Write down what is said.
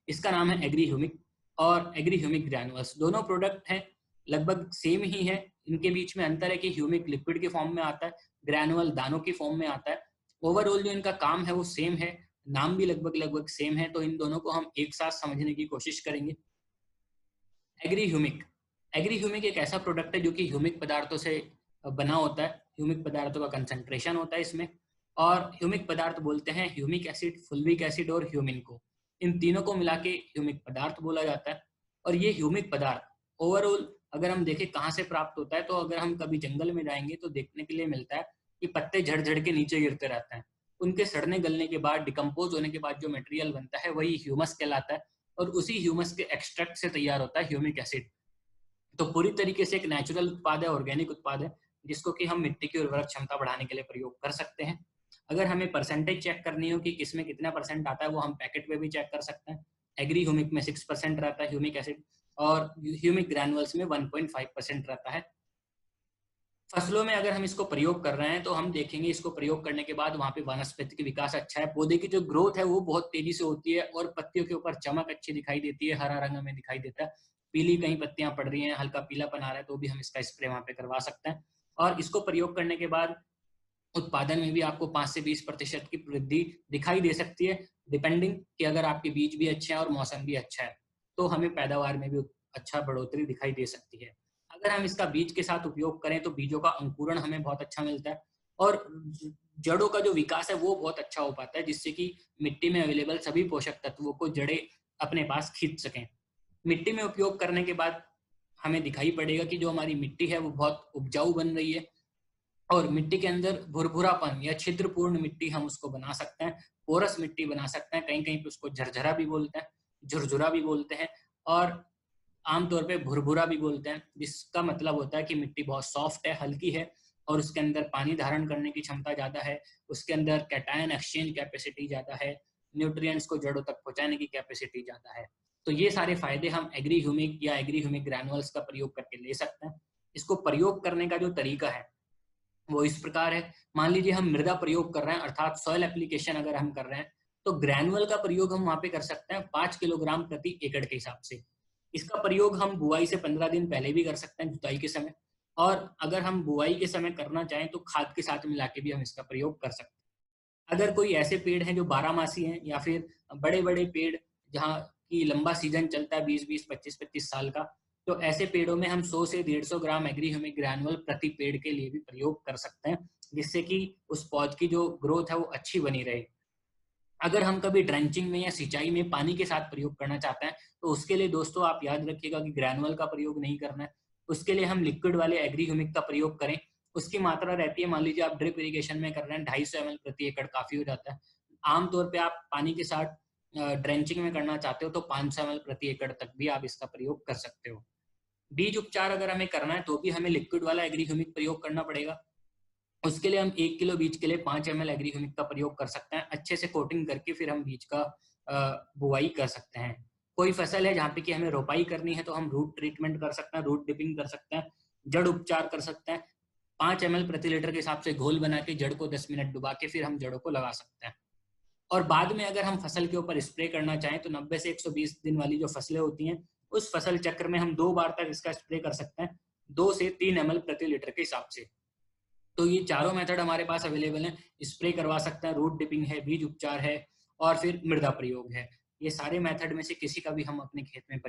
इसका नाम है एग्री ह्यूमिक और एग्री ह्यूमिक ग्रैनुअल्स। दोनों प्रोडक्ट हैं, लगभग सेम ही है। इनके बीच में अंतर है कि ह्यूमिक लिक्विड के फॉर्म में आता है, ग्रैनुअल दानों की फॉर्म में आता है। ओवरऑल जो इनका काम है वो सेम है, नाम भी लगभग लगभग सेम है, तो इन दोनों को हम एक साथ समझने की कोशिश करेंगे। एग्री ह्यूमिक, एग्री ह्यूमिक एक ऐसा प्रोडक्ट है जो कि ह्यूमिक पदार्थों से बना होता है। ह्यूमिक पदार्थों का कंसंट्रेशन होता है इसमें, और ह्यूमिक पदार्थ बोलते हैं ह्यूमिक एसिड, फुल्विक एसिड और ह्यूमिन को। इन तीनों को मिला के ह्यूमिक पदार्थ बोला जाता है। और ये ह्यूमिक पदार्थ ओवरऑल अगर हम देखें कहाँ से प्राप्त होता है, तो अगर हम कभी जंगल में जाएंगे तो देखने के लिए मिलता है कि पत्ते झड़ झड़ के नीचे गिरते रहते हैं। उनके सड़ने गलने के बाद, डिकम्पोज होने के बाद जो मटेरियल बनता है वही ह्यूमस कहलाता है, और उसी ह्यूमस के एक्सट्रैक्ट से तैयार होता है ह्यूमिक एसिड। तो पूरी तरीके से एक नेचुरल उत्पाद है, ऑर्गेनिक उत्पाद है, जिसको कि हम मिट्टी की उर्वरक क्षमता बढ़ाने के लिए प्रयोग कर सकते हैं। अगर हमें परसेंटेज चेक करनी हो कि किसमें कितना परसेंट आता है, वो हम पैकेट पे भी चेक कर सकते हैं। एग्री ह्यूमिक में 6% रहता है ह्यूमिक एसिड, और ह्यूमिक ग्रैनुअल्स में 1.5% रहता है। फसलों में अगर हम इसको प्रयोग कर रहे हैं तो हम देखेंगे इसको प्रयोग करने के बाद वहाँ पे वनस्पति का विकास अच्छा है, पौधे की जो ग्रोथ है वो बहुत तेजी से होती है, और पत्तियों के ऊपर चमक अच्छी दिखाई देती है, हरा रंग हमें दिखाई देता है। पीली कहीं पत्तियां पड़ रही हैं, हल्का पीलापन आ रहा है, तो भी हम इसका स्प्रे वहाँ पे करवा सकते हैं। और इसको प्रयोग करने के बाद उत्पादन में भी आपको 5 से 20% की वृद्धि दिखाई दे सकती है, डिपेंडिंग कि अगर आपके बीज भी अच्छे हैं और मौसम भी अच्छा है, तो हमें पैदावार में भी अच्छा बढ़ोतरी दिखाई दे सकती है। अगर हम इसका बीज के साथ उपयोग करें तो बीजों का अंकुरण हमें बहुत अच्छा मिलता है, और जड़ों का जो विकास है वो बहुत अच्छा हो पाता है, जिससे कि मिट्टी में अवेलेबल सभी पोषक तत्वों को जड़ें अपने पास खींच सकें। मिट्टी में उपयोग करने के बाद हमें दिखाई पड़ेगा कि जो हमारी मिट्टी है वो बहुत उपजाऊ बन रही है, और मिट्टी के अंदर भुरभुरापन या छिद्रपूर्ण मिट्टी हम उसको बना सकते हैं, पोरस मिट्टी बना सकते हैं। कहीं कहीं पे उसको झरझरा भी बोलते हैं, झुरझुरा भी बोलते हैं, और आमतौर पे भुरभुरा भी बोलते हैं, जिसका मतलब होता है कि मिट्टी बहुत सॉफ्ट है, हल्की है, और उसके अंदर पानी धारण करने की क्षमता ज्यादा है, उसके अंदर कैटायन एक्सचेंज कैपेसिटी ज्यादा है, न्यूट्रिएंट्स को जड़ों तक पहुंचाने की कैपेसिटी ज्यादा है। तो ये सारे फायदे हम एग्री ह्यूमिक या एग्री ह्यूमिक ग्रैनुअल्स का प्रयोग करके ले सकते हैं। इसको प्रयोग करने का जो तरीका है वो इस प्रकार है। मान लीजिए हम मृदा प्रयोग कर रहे हैं, अर्थात सॉइल एप्लीकेशन अगर हम कर रहे हैं, तो ग्रैनुअल का प्रयोग हम वहां पे कर सकते हैं 5 किलोग्राम प्रति एकड़ के हिसाब से। इसका प्रयोग हम बुआई से 15 दिन पहले भी कर सकते हैं, जुताई के समय, और अगर हम बुआई के समय करना चाहें तो खाद के साथ मिला के भी हम इसका प्रयोग कर सकते हैं। अगर कोई ऐसे पेड़ हैं जो 12 मासी हैं, या फिर बड़े बड़े पेड़ जहाँ की लंबा सीजन चलता है 20-20, 25-25 साल का, तो ऐसे पेड़ों में हम 100 से 150 ग्राम एग्री ह्यूमिक ग्रैनुअल प्रति पेड़ के लिए भी प्रयोग कर सकते हैं, जिससे कि उस पौध की जो ग्रोथ है वो अच्छी बनी रहे। अगर हम कभी ड्रेंचिंग में या सिंचाई में पानी के साथ प्रयोग करना चाहते हैं, तो उसके लिए दोस्तों आप याद रखिएगा कि ग्रैनुअल का प्रयोग नहीं करना है। उसके लिए हम लिक्विड वाले एग्री ह्यूमिक का प्रयोग करें। उसकी मात्रा रहती है, मान लीजिए आप ड्रिप इरिगेशन में कर रहे हैं, 250 ml प्रति एकड़ काफी हो जाता है। आमतौर पे आप पानी के साथ ड्रेंचिंग में करना चाहते हो तो 500 ml प्रति एकड़ तक भी आप इसका प्रयोग कर सकते हो। बीज उपचार अगर हमें करना है तो भी हमें लिक्विड वाला एग्री ह्यूमिक प्रयोग करना पड़ेगा। उसके लिए हम 1 किलो बीज के लिए 5 ml एग्री ह्यूमिक का प्रयोग कर सकते हैं। अच्छे से कोटिंग करके फिर हम बीज का बुआई कर सकते हैं। कोई फसल है जहाँ पे कि हमें रोपाई करनी है तो हम रूट ट्रीटमेंट कर सकते हैं, रूट डिपिंग कर सकते हैं, जड़ उपचार कर सकते हैं। 5 ml प्रति लीटर के हिसाब से घोल बना के जड़ को 10 मिनट डुबा के फिर हम जड़ों को लगा सकते हैं। और बाद में अगर हम फसल के ऊपर स्प्रे करना चाहें तो 90 से 120 दिन वाली जो फसलें होती हैं, उस फसल चक्र में हम 2 बार तक इसका स्प्रे कर सकते हैं, 2 से 3 ml प्रति लीटर के हिसाब से। तो ये चारों मेथड हमारे पास अवेलेबल हैं। स्प्रे करवा सकते हैं, रूट डिपिंग है, बीज उपचार है, और फिर मृदा प्रयोग है। ये सारे मेथड में से किसी का भी हम अपने खेत में